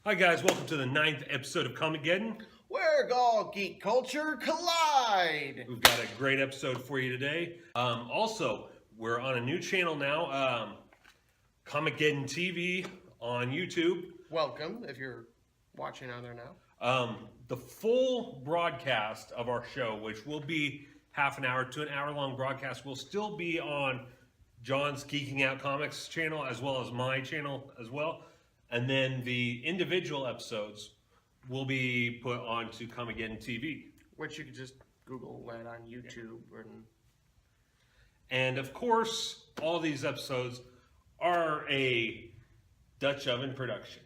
Hi guys, welcome to the 9th episode of Comicgeddon. Where all geek culture collide. We've got a great episode for you today. Also, we're on a new channel now, Comicgeddon TV on YouTube. Welcome if you're watching on there now. The full broadcast of our show, which will be half an hour to an hour long broadcast, will still be on John's Geeking Out Comics channel as well as my channel as well. And then the individual episodes will be put onto Comicgeddon TV. Which you could just Google that on YouTube. And of course, all these episodes are a Dutch oven production.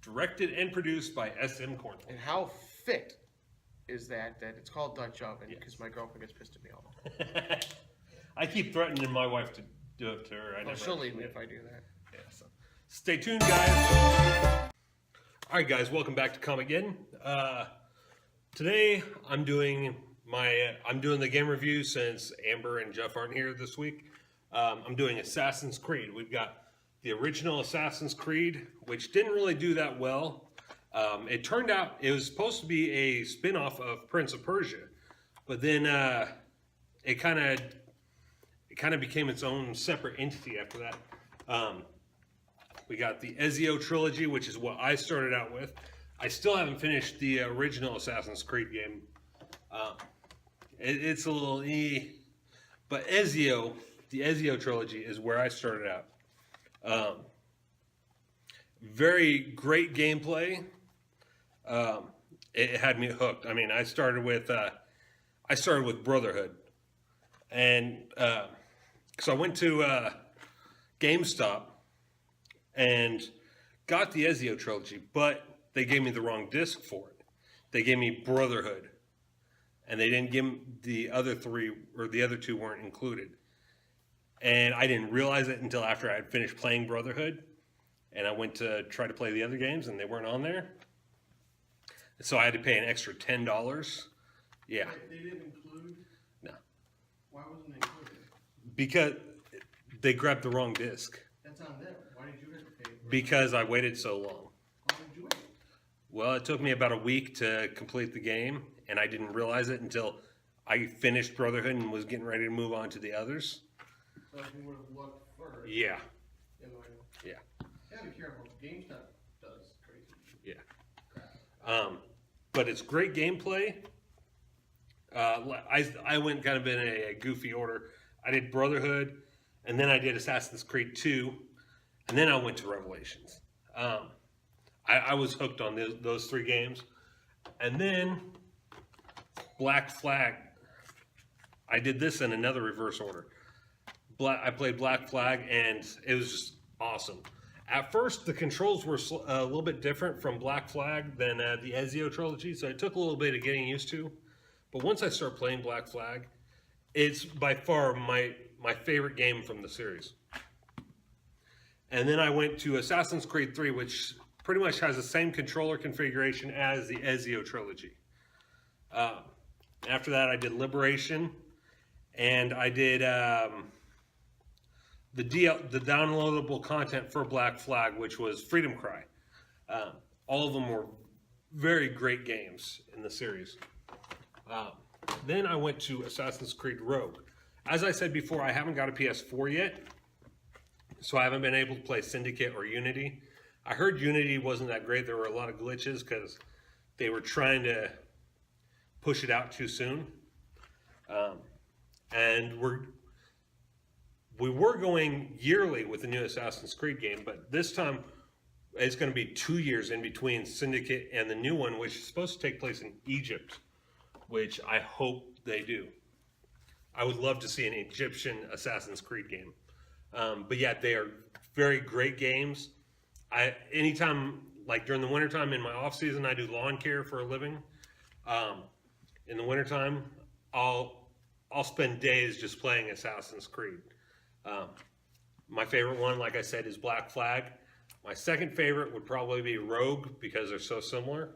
Directed and produced by S.M. Cornwall. And how fit is that it's called Dutch oven? Because my girlfriend gets pissed at me all the time. I keep threatening my wife to do it to her. She'll leave me if I do that. Yeah, so stay tuned, guys. All right, guys, welcome back to Comicgeddon. Today I'm doing the game review since Amber and Jeff aren't here this week. I'm doing Assassin's Creed. We've got the original Assassin's Creed, which didn't really do that well. It turned out it was supposed to be a spin-off of Prince of Persia, but then it kind of became its own separate entity after that. We got the Ezio trilogy, which is what I started out with. I still haven't finished the original Assassin's Creed game. It's a little but the Ezio trilogy is where I started out. Very great gameplay. It had me hooked. I mean, I started with Brotherhood, and so I went to GameStop and got the Ezio trilogy, but they gave me the wrong disc for it. They gave me Brotherhood, and they didn't give me the other three, or the other two weren't included. And I didn't realize it until after I had finished playing Brotherhood, and I went to try to play the other games, and they weren't on there. So I had to pay an extra $10. Yeah. They didn't include? No. Why wasn't it included? Because they grabbed the wrong disc. That's on them. Why did you have to pay for it? Because I waited so long. How did you wait? Well, it took me about a week to complete the game, and I didn't realize it until I finished Brotherhood and was getting ready to move on to the others. So if you would have looked first. Yeah. Yeah. Be careful. GameStop does crazy. Yeah. But it's great gameplay. I went kind of in a goofy order. I did Brotherhood, and then I did Assassin's Creed 2, and then I went to Revelations. I was hooked on those three games. And then Black Flag. I did this in another reverse order. I played Black Flag, and it was just awesome. At first, the controls were a little bit different from Black Flag than the Ezio trilogy, so it took a little bit of getting used to. But once I started playing Black Flag, it's by far my favorite game from the series. And then I went to Assassin's Creed 3, which pretty much has the same controller configuration as the Ezio trilogy. After that, I did Liberation, and I did the downloadable content for Black Flag, which was Freedom Cry. All of them were very great games in the series. Then I went to Assassin's Creed Rogue. As I said before, I haven't got a PS4 yet, so I haven't been able to play Syndicate or Unity. I heard Unity wasn't that great. There were a lot of glitches because they were trying to push it out too soon. And we were going yearly with the new Assassin's Creed game, but this time it's going to be 2 years in between Syndicate and the new one, which is supposed to take place in Egypt, which I hope they do. I would love to see an Egyptian Assassin's Creed game. But yeah, they are very great games. Anytime, like during the wintertime in my off season, I do lawn care for a living. In the wintertime, I'll spend days just playing Assassin's Creed. My favorite one, like I said, is Black Flag. My second favorite would probably be Rogue because they're so similar.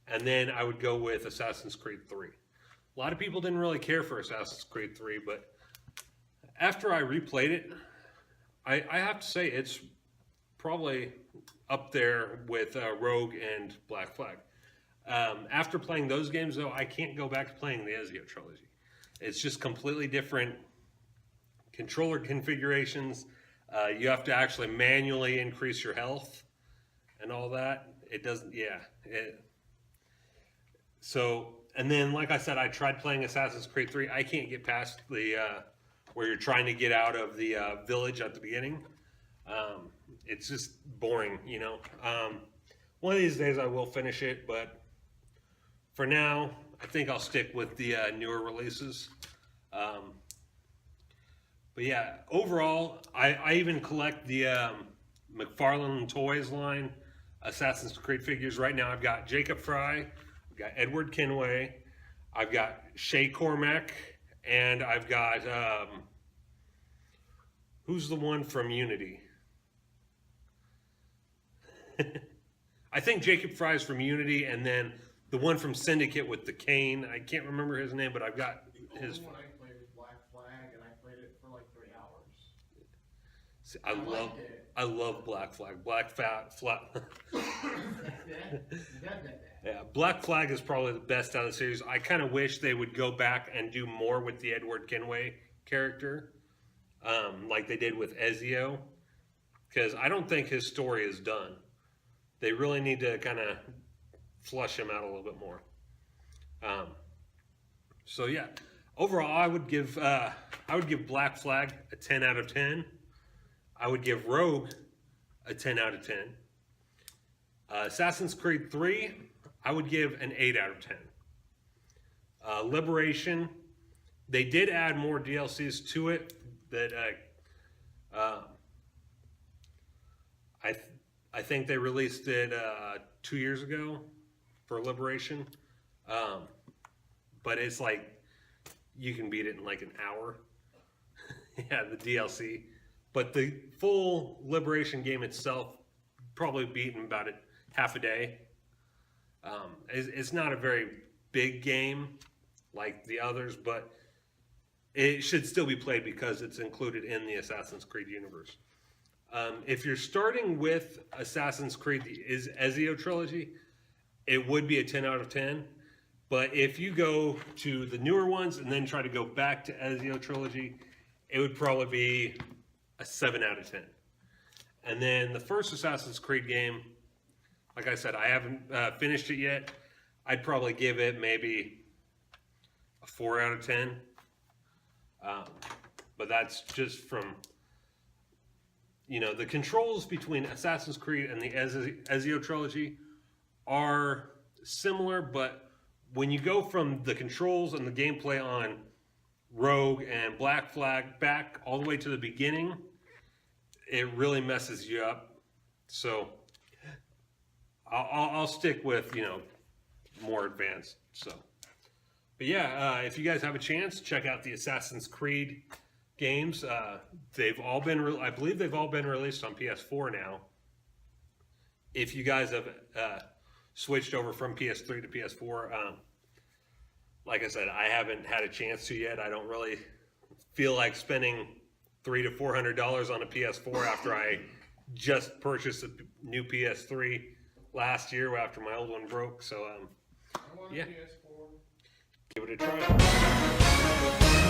And then I would go with Assassin's Creed 3. A lot of people didn't really care for Assassin's Creed 3, but after I replayed it, I have to say it's probably up there with Rogue and Black Flag. After playing those games, though, I can't go back to playing the Ezio trilogy. It's just completely different controller configurations. You have to actually manually increase your health and all that. It doesn't, So, and then, like I said, I tried playing Assassin's Creed 3. I can't get past the, where you're trying to get out of the village at the beginning. It's just boring, you know. One of these days I will finish it, but for now, I think I'll stick with the newer releases. But yeah, overall, I even collect the McFarlane Toys line Assassin's Creed figures. Right now I've got Jacob Fry, I've got Edward Kenway, I've got Shay Cormac, and I've got, who's the one from Unity? I think Jacob Fry's from Unity, and then the one from Syndicate with the cane. I can't remember his name, but I've got his... The only one I played was Black Flag, and I played it for like 3 hours. See, I love Black Flag. Yeah, Black Flag is probably the best out of the series. I kind of wish they would go back and do more with the Edward Kenway character, like they did with Ezio, because I don't think his story is done. They really need to kind of flush him out a little bit more. So yeah, overall, I would give Black Flag a 10 out of 10. I would give Rogue a 10 out of 10. Assassin's Creed 3, I would give an 8 out of 10. Liberation, they did add more DLCs to it that I think they released it 2 years ago for Liberation. But it's like, you can beat it in like an hour. Yeah, the DLC. But the full Liberation game itself, probably beat in about half a day. It's not a very big game like the others, but it should still be played because it's included in the Assassin's Creed universe. If you're starting with Assassin's Creed, the Ezio trilogy, it would be a 10 out of 10. But if you go to the newer ones and then try to go back to Ezio trilogy, it would probably be a 7 out of 10. And then the first Assassin's Creed game, like I said, I haven't finished it yet. I'd probably give it maybe a 4 out of 10. But that's just from, you know, the controls between Assassin's Creed and the Ezio trilogy are similar, but when you go from the controls and the gameplay on Rogue and Black Flag back all the way to the beginning, it really messes you up. So I'll stick with, you know, more advanced. So, but yeah, if you guys have a chance, check out the Assassin's Creed games. They've all been, I believe they've all been released on PS4 now. If you guys have switched over from PS3 to PS4, like I said, I haven't had a chance to yet. I don't really feel like spending $300 to $400 on a PS4 after I just purchased a new PS3 last year after my old one broke. So, I want a yeah, PS4. give it a try.